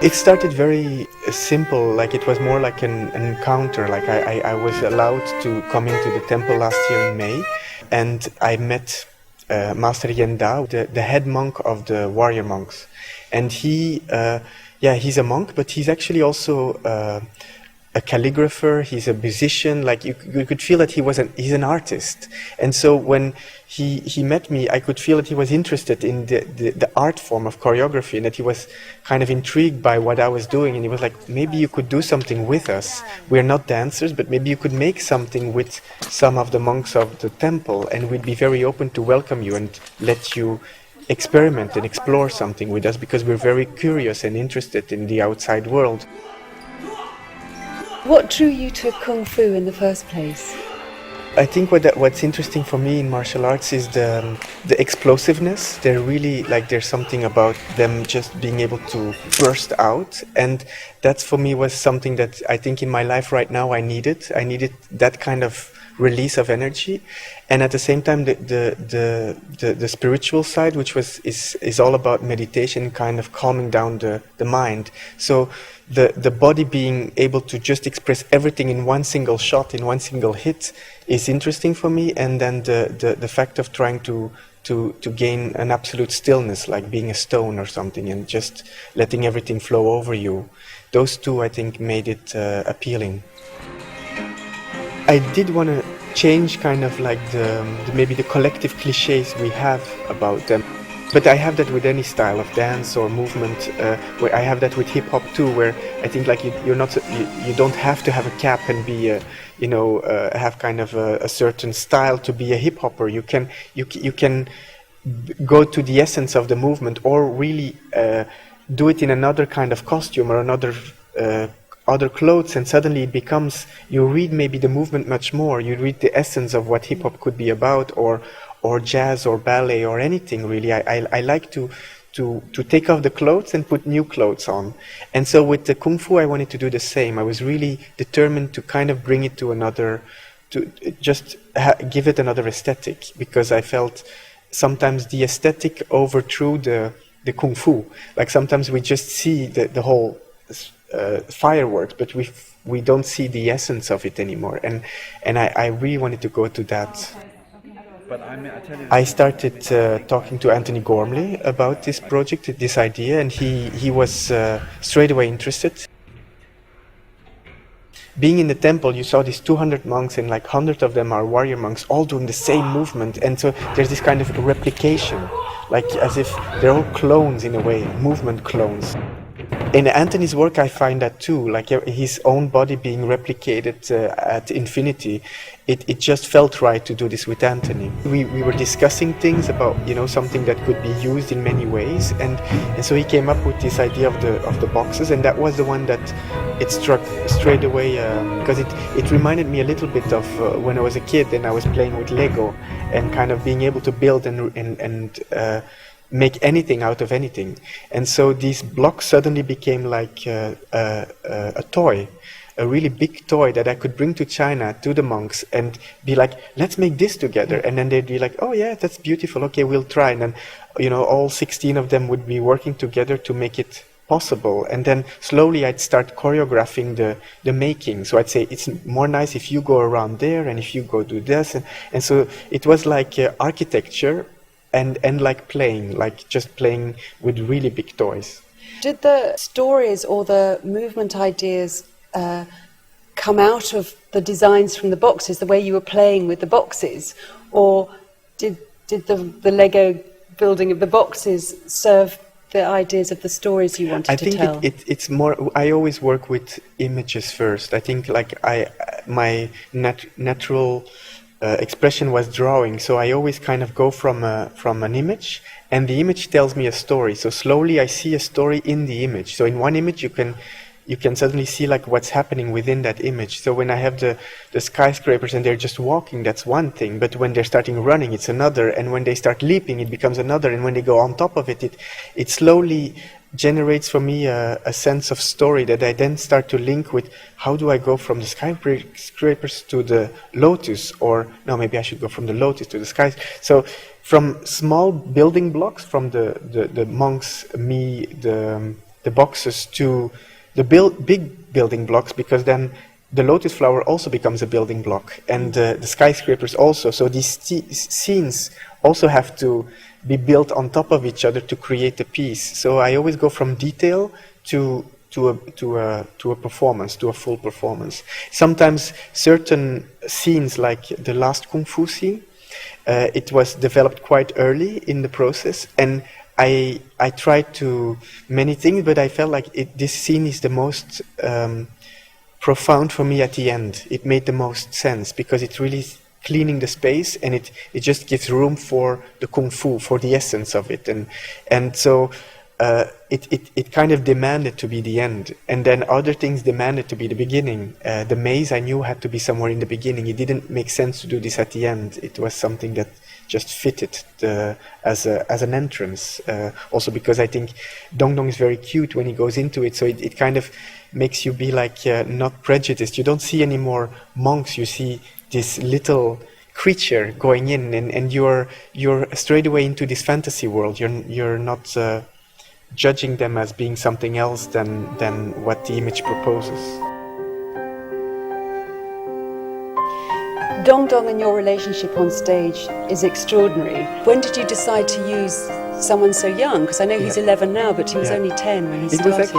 It started very simple, like it was more like an encounter. Like I was allowed to come into the temple last year in May, and I met Master Yenda, the head monk of the warrior monks. And he's a monk, but he's actually also a calligrapher, he's a musician, like you could feel that he's an artist. And so when he met me, I could feel that he was interested in the art form of choreography, and that he was kind of intrigued by what I was doing, and he was like, maybe you could do something with us. We're not dancers, but maybe you could make something with some of the monks of the temple, and we'd be very open to welcome you and let you experiment and explore something with us, because we're very curious and interested in the outside world. What drew you to Kung Fu in the first place? I think what's interesting for me in martial arts is the explosiveness. They're really, like, there's something about them just being able to burst out, and that for me was something that I think in my life right now I needed. I needed that kind of release of energy, and at the same time the spiritual side, which is all about meditation, kind of calming down the mind. So the body being able to just express everything in one single shot, in one single hit, is interesting for me. And then the fact of trying to gain an absolute stillness, like being a stone or something, and just letting everything flow over you. Those two, I think, made it appealing. I did want to change kind of like maybe the collective cliches we have about them. But I have that with any style of dance or movement. Where I have that with hip hop too, where I think like you don't have to have a cap and be have kind of a certain style to be a hip hopper. You can go to the essence of the movement, or really do it in another kind of costume or another other clothes, and suddenly it becomes, you read maybe the movement much more. You read the essence of what hip hop could be about, or jazz or ballet or anything really. I like to take off the clothes and put new clothes on. And so with the Kung Fu I wanted to do the same. I was really determined to kind of bring it to another, to just give it another aesthetic, because I felt sometimes the aesthetic overthrew the Kung Fu. Like sometimes we just see the whole fireworks, but we don't see the essence of it anymore. And I really wanted to go to that. I started talking to Antony Gormley about this project, this idea, and he was straight away interested. Being in the temple, you saw these 200 monks, and like 100 of them are warrior monks, all doing the same movement, and so there's this kind of replication, like as if they're all clones in a way, movement clones. In Antony's work I find that too, like his own body being replicated at infinity. It just felt right to do this with Antony. We were discussing things about, something that could be used in many ways, and so he came up with this idea of the boxes, and that was the one that it struck straight away, because it reminded me a little bit of when I was a kid and I was playing with Lego, and kind of being able to build and make anything out of anything. And so these blocks suddenly became like a toy, a really big toy that I could bring to China, to the monks, and be like, let's make this together. And then they'd be like, oh yeah, that's beautiful, okay, we'll try. And then, all 16 of them would be working together to make it possible. And then slowly I'd start choreographing the making. So I'd say, it's more nice if you go around there, and if you go do this. And so it was like architecture, and like playing, like just playing with really big toys. Did the stories or the movement ideas come out of the designs from the boxes, the way you were playing with the boxes, or did the Lego building of the boxes serve the ideas of the stories you wanted to tell? I think it's more, I always work with images first. I think like my natural expression was drawing, so I always kind of go from an image, and the image tells me a story. So slowly I see a story in the image. So in one image you can suddenly see like what's happening within that image. So when I have the skyscrapers and they're just walking, that's one thing, but when they're starting running, it's another, and when they start leaping, it becomes another, and when they go on top of it slowly generates for me a sense of story that I then start to link with, how do I go from the skyscrapers to the lotus, or no, maybe I should go from the lotus to the skies. So from small building blocks, from the monks, me, the boxes to the big building blocks, because then the lotus flower also becomes a building block, and the skyscrapers also. So these scenes also have to be built on top of each other to create a piece. So I always go from detail to a performance, to a full performance. Sometimes certain scenes, like the last Kung Fu scene, it was developed quite early in the process, and I tried to many things, but I felt like this scene is the most profound for me at the end. It made the most sense because it's really cleaning the space, and it just gives room for the Kung Fu, for the essence of it, and so it kind of demanded to be the end, and then other things demanded to be the beginning. The maze I knew had to be somewhere in the beginning. It didn't make sense to do this at the end. It was something that just fitted as an entrance. Also because I think Dong Dong is very cute when he goes into it, so it kind of makes you be like not prejudiced. You don't see any more monks. You see this little creature going in, and you're straight away into this fantasy world. You're not judging them as being something else than what the image proposes. Dong Dong and your relationship on stage is extraordinary. When did you decide to use someone so young? Because I know he's 11 now, but he was only 10 when he started.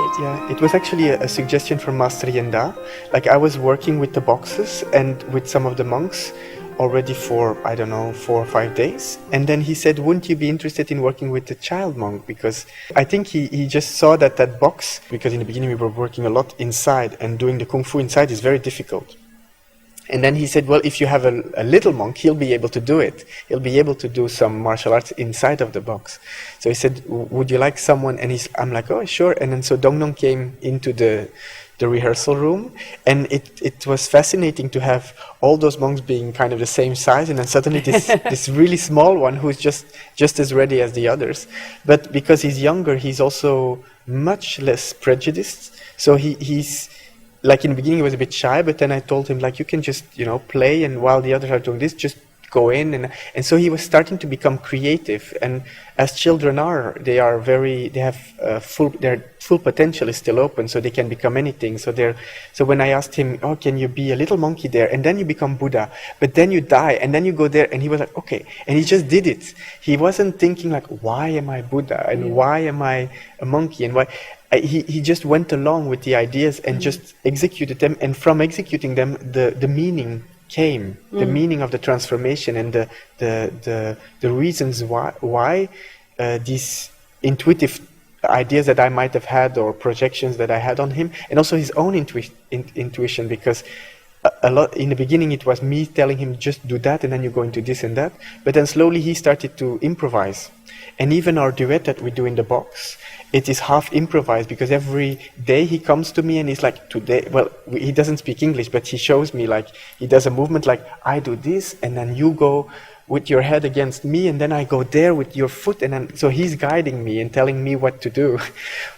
It was actually a suggestion from Master Yenda. Like, I was working with the boxes and with some of the monks already for, I don't know, 4 or 5 days. And then he said, wouldn't you be interested in working with the child monk? Because I think he just saw that box, because in the beginning we were working a lot inside, and doing the Kung Fu inside is very difficult. And then he said, well, if you have a little monk, he'll be able to do it. He'll be able to do some martial arts inside of the box. So he said, would you like someone? And I'm like, oh, sure. And then so Dong Dong came into the rehearsal room, and it was fascinating to have all those monks being kind of the same size, and then suddenly this really small one who's just as ready as the others. But because he's younger, he's also much less prejudiced. So he's like, in the beginning he was a bit shy, but then I told him, like, you can just, play, and while the others are doing this, just go in. And so he was starting to become creative. And as children are, their full potential is still open, so they can become anything. So when I asked him, oh, can you be a little monkey there? And then you become Buddha, but then you die, and then you go there. And he was like, okay. And he just did it. He wasn't thinking like, why am I Buddha? And why am I a monkey? And why? He just went along with the ideas and just executed them, and from executing them, the meaning came, the meaning of the transformation, and the reasons why these intuitive ideas that I might have had, or projections that I had on him, and also his own intuition, because a lot in the beginning it was me telling him, just do that, and then you go into this and that, but then slowly he started to improvise. And even our duet that we do in the box, it is half improvised, because every day he comes to me and he's like, today, well, he doesn't speak English, but he shows me, like, he does a movement like, I do this, and then you go with your head against me, and then I go there with your foot, and then, so he's guiding me and telling me what to do,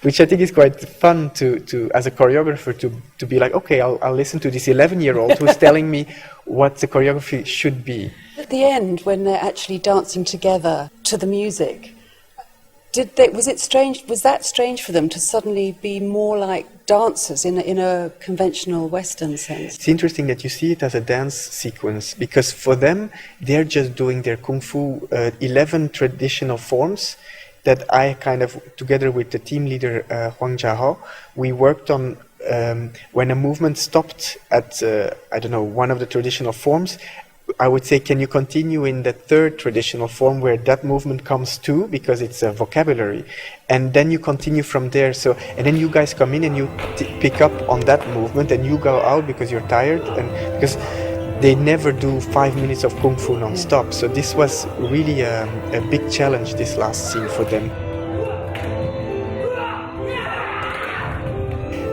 which I think is quite fun to as a choreographer, to be like, okay, I'll listen to this 11-year-old who's telling me what the choreography should be. At the end, when they're actually dancing together to the music, was that strange for them to suddenly be more like dancers in a conventional Western sense? It's interesting that you see it as a dance sequence, because for them, they're just doing their Kung Fu 11 traditional forms that I kind of, together with the team leader Huang Jiahao, we worked on. When a movement stopped at, one of the traditional forms, I would say, can you continue in the third traditional form where that movement comes to, because it's a vocabulary, and then you continue from there. So, and then you guys come in and you pick up on that movement, and you go out because you're tired, and because they never do 5 minutes of Kung Fu non-stop. So this was really a big challenge, this last scene for them.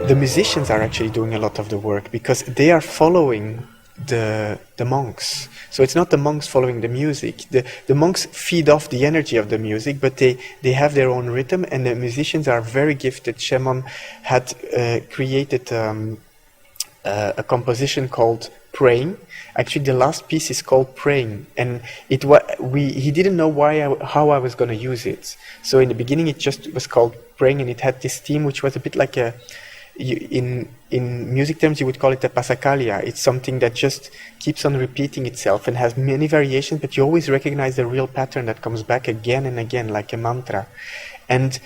The musicians are actually doing a lot of the work, because they are following the monks. So it's not the monks following the music. The monks feed off the energy of the music, but they have their own rhythm, and the musicians are very gifted. Shemon had created a composition called Praying. Actually, the last piece is called Praying, and he didn't know how I was going to use it. So in the beginning, it just was called praying, and it had this theme which was a bit like in music terms you would call it a passacaglia. It's something that just keeps on repeating itself and has many variations, but you always recognize the real pattern that comes back again and again, like a mantra. And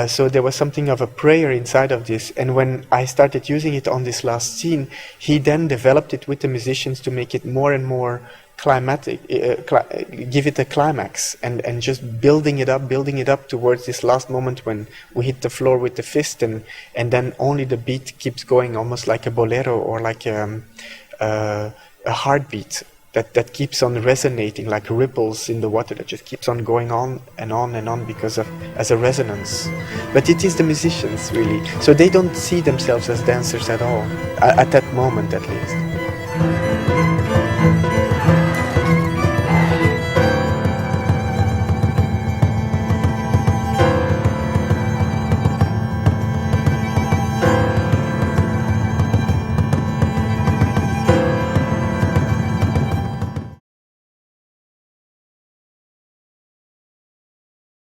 so there was something of a prayer inside of this, and when I started using it on this last scene, he then developed it with the musicians to make it more and more climatic, give it a climax, and just building it up towards this last moment when we hit the floor with the fist, and then only the beat keeps going, almost like a bolero or like a heartbeat that keeps on resonating like ripples in the water, that just keeps on going on and on and on because of as a resonance. But it is the musicians really, so they don't see themselves as dancers at all, at that moment at least.